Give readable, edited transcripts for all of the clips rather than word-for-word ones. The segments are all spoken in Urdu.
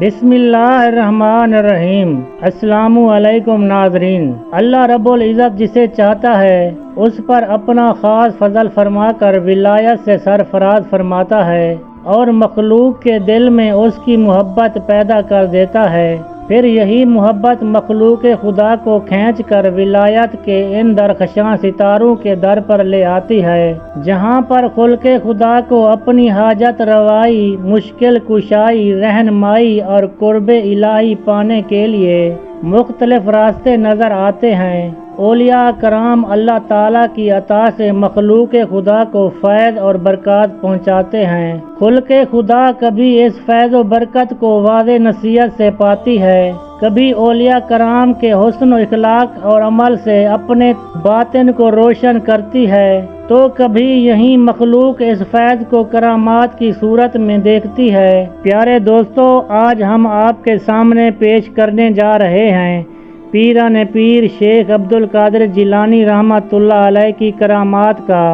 بسم اللہ الرحمن الرحیم۔ السلام علیکم ناظرین۔ اللہ رب العزت جسے چاہتا ہے اس پر اپنا خاص فضل فرما کر ولایت سے سرفراز فرماتا ہے اور مخلوق کے دل میں اس کی محبت پیدا کر دیتا ہے۔ پھر یہی محبت مخلوق خدا کو کھینچ کر ولایت کے ان درخشاں ستاروں کے در پر لے آتی ہے، جہاں پر خلق خدا کو اپنی حاجت روائی، مشکل کشائی، رہنمائی اور قرب الہی پانے کے لیے مختلف راستے نظر آتے ہیں۔ اولیاء کرام اللہ تعالیٰ کی عطا سے مخلوق خدا کو فیض اور برکات پہنچاتے ہیں۔ خلق خدا کبھی اس فیض و برکت کو واضح نصیحت سے پاتی ہے، کبھی اولیاء کرام کے حسن و اخلاق اور عمل سے اپنے باطن کو روشن کرتی ہے، تو کبھی یہی مخلوق اس فیض کو کرامات کی صورت میں دیکھتی ہے۔ پیارے دوستو، آج ہم آپ کے سامنے پیش کرنے جا رہے ہیں پیران پیر شیخ عبدالقادر جیلانی رحمۃ اللہ علیہ کی کرامات کا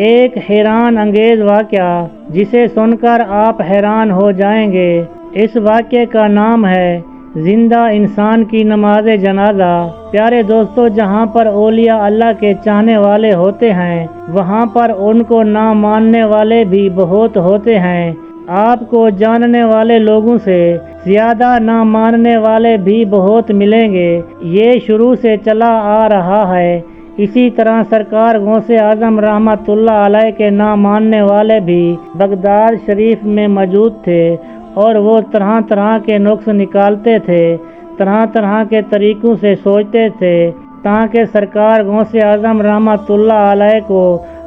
ایک حیران انگیز واقعہ، جسے سن کر آپ حیران ہو جائیں گے۔ اس واقعے کا نام ہے زندہ انسان کی نماز جنازہ۔ پیارے دوستو، جہاں پر اولیاء اللہ کے چاہنے والے ہوتے ہیں، وہاں پر ان کو نہ ماننے والے بھی بہت ہوتے ہیں۔ آپ کو جاننے والے لوگوں سے زیادہ نہ ماننے والے بھی بہت ملیں گے۔ یہ شروع سے چلا آ رہا ہے۔ اسی طرح سرکار غوث اعظم رحمۃ اللہ علیہ کے نہ ماننے والے بھی بغداد شریف میں موجود تھے، اور وہ طرح طرح کے نقص نکالتے تھے، طرح طرح کے طریقوں سے سوچتے تھے تاکہ سرکار غوث اعظم رحمۃ اللہ علیہ کو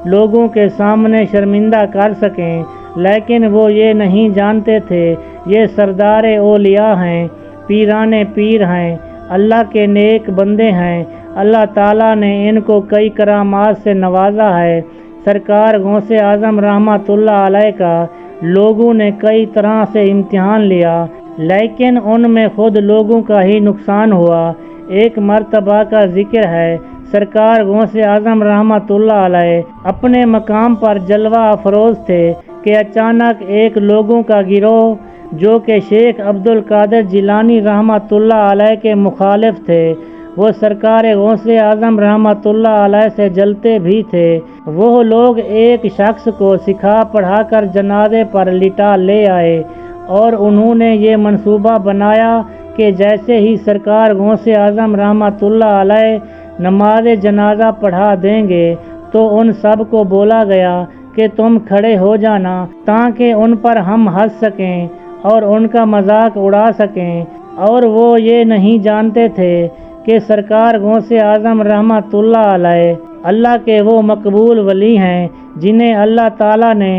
لوگوں کے سامنے شرمندہ کر سکیں، لیکن وہ یہ نہیں جانتے تھے یہ سردار اولیاء ہیں، پیران پیر ہیں، اللہ کے نیک بندے ہیں۔ اللہ تعالیٰ نے ان کو کئی کرامات سے نوازا ہے۔ سرکار غوث اعظم رحمۃ اللہ علیہ کا لوگوں نے کئی طرح سے امتحان لیا، لیکن ان میں خود لوگوں کا ہی نقصان ہوا۔ ایک مرتبہ کا ذکر ہے، سرکار غوث اعظم رحمۃ اللہ علیہ اپنے مقام پر جلوہ افروز تھے کہ اچانک ایک لوگوں کا گروہ جو کہ شیخ عبدالقادر جیلانی رحمۃ اللہ علیہ کے مخالف تھے، وہ سرکار غوث اعظم رحمۃ اللہ علیہ سے جلتے بھی تھے۔ وہ لوگ ایک شخص کو سکھا پڑھا کر جنازے پر لٹا لے آئے، اور انہوں نے یہ منصوبہ بنایا کہ جیسے ہی سرکار غوث اعظم رحمۃ اللہ علیہ نماز جنازہ پڑھا دیں گے تو ان سب کو بولا گیا کہ تم کھڑے ہو جانا تاکہ ان پر ہم ہنس سکیں اور ان کا مذاق اڑا سکیں۔ اور وہ یہ نہیں جانتے تھے کہ سرکار غوث اعظم رحمۃ اللہ علیہ اللہ کے وہ مقبول ولی ہیں جنہیں اللہ تعالیٰ نے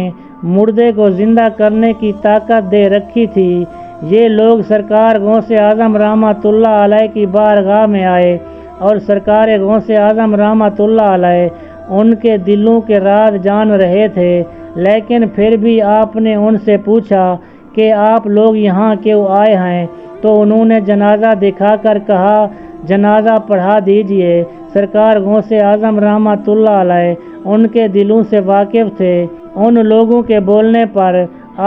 مردے کو زندہ کرنے کی طاقت دے رکھی تھی۔ یہ لوگ سرکار غوث اعظم رحمۃ اللہ علیہ کی بارگاہ میں آئے، اور سرکار غوث اعظم رحمۃ اللہ علیہ ان کے دلوں کے راز جان رہے تھے، لیکن پھر بھی آپ نے ان سے پوچھا کہ آپ لوگ یہاں کیوں آئے ہیں؟ تو انہوں نے جنازہ دکھا کر کہا جنازہ پڑھا دیجئے۔ سرکار غوث اعظم رحمۃ اللہ علیہ ان کے دلوں سے واقف تھے۔ ان لوگوں کے بولنے پر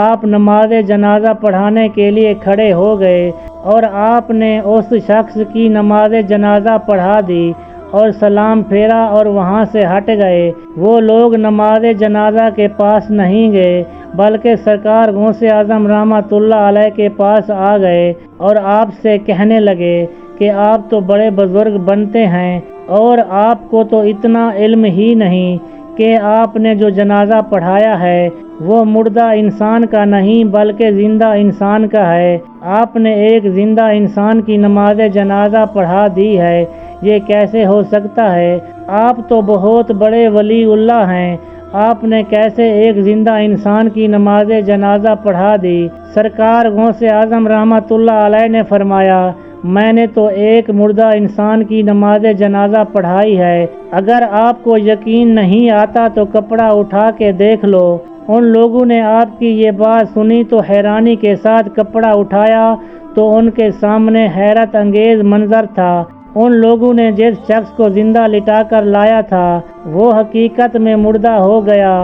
آپ نماز جنازہ پڑھانے کے لیے کھڑے ہو گئے، اور آپ نے اس شخص کی نماز جنازہ پڑھا دی اور سلام پھیرا اور وہاں سے ہٹ گئے۔ وہ لوگ نماز جنازہ کے پاس نہیں گئے، بلکہ سرکار غوث اعظم رحمۃ اللہ علیہ کے پاس آ گئے اور آپ سے کہنے لگے کہ آپ تو بڑے بزرگ بنتے ہیں، اور آپ کو تو اتنا علم ہی نہیں کہ آپ نے جو جنازہ پڑھایا ہے وہ مردہ انسان کا نہیں بلکہ زندہ انسان کا ہے۔ آپ نے ایک زندہ انسان کی نماز جنازہ پڑھا دی ہے، یہ کیسے ہو سکتا ہے؟ آپ تو بہت بڑے ولی اللہ ہیں، آپ نے کیسے ایک زندہ انسان کی نماز جنازہ پڑھا دی؟ سرکار غوث اعظم رحمۃ اللہ علیہ نے فرمایا، میں نے تو ایک مردہ انسان کی نماز جنازہ پڑھائی ہے۔ اگر آپ کو یقین نہیں آتا تو کپڑا اٹھا کے دیکھ لو۔ ان لوگوں نے آپ کی یہ بات سنی تو حیرانی کے ساتھ کپڑا اٹھایا تو ان کے سامنے حیرت انگیز منظر تھا۔ ان لوگوں نے جس شخص کو زندہ لٹا کر لایا تھا وہ حقیقت میں مردہ ہو گیا۔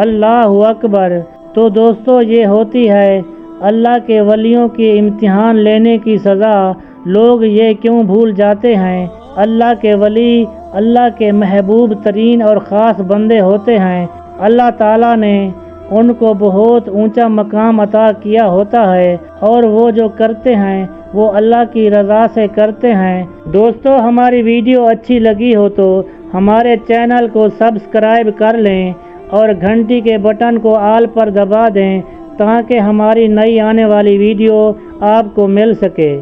اللہ اکبر۔ تو دوستو، یہ ہوتی ہے اللہ کے ولیوں کی امتحان لینے کی سزا لوگ یہ کیوں بھول جاتے ہیں؟ اللہ کے ولی اللہ کے محبوب ترین اور خاص بندے ہوتے ہیں۔ اللہ تعالیٰ نے ان کو بہت اونچا مقام عطا کیا ہوتا ہے اور وہ جو کرتے ہیں وہ اللہ کی رضا سے کرتے ہیں۔ دوستو، ہماری ویڈیو اچھی لگی ہو تو ہمارے چینل کو سبسکرائب کر لیں اور گھنٹی کے بٹن کو آل پر دبا دیں تاکہ ہماری نئی آنے والی ویڈیو آپ کو مل سکے۔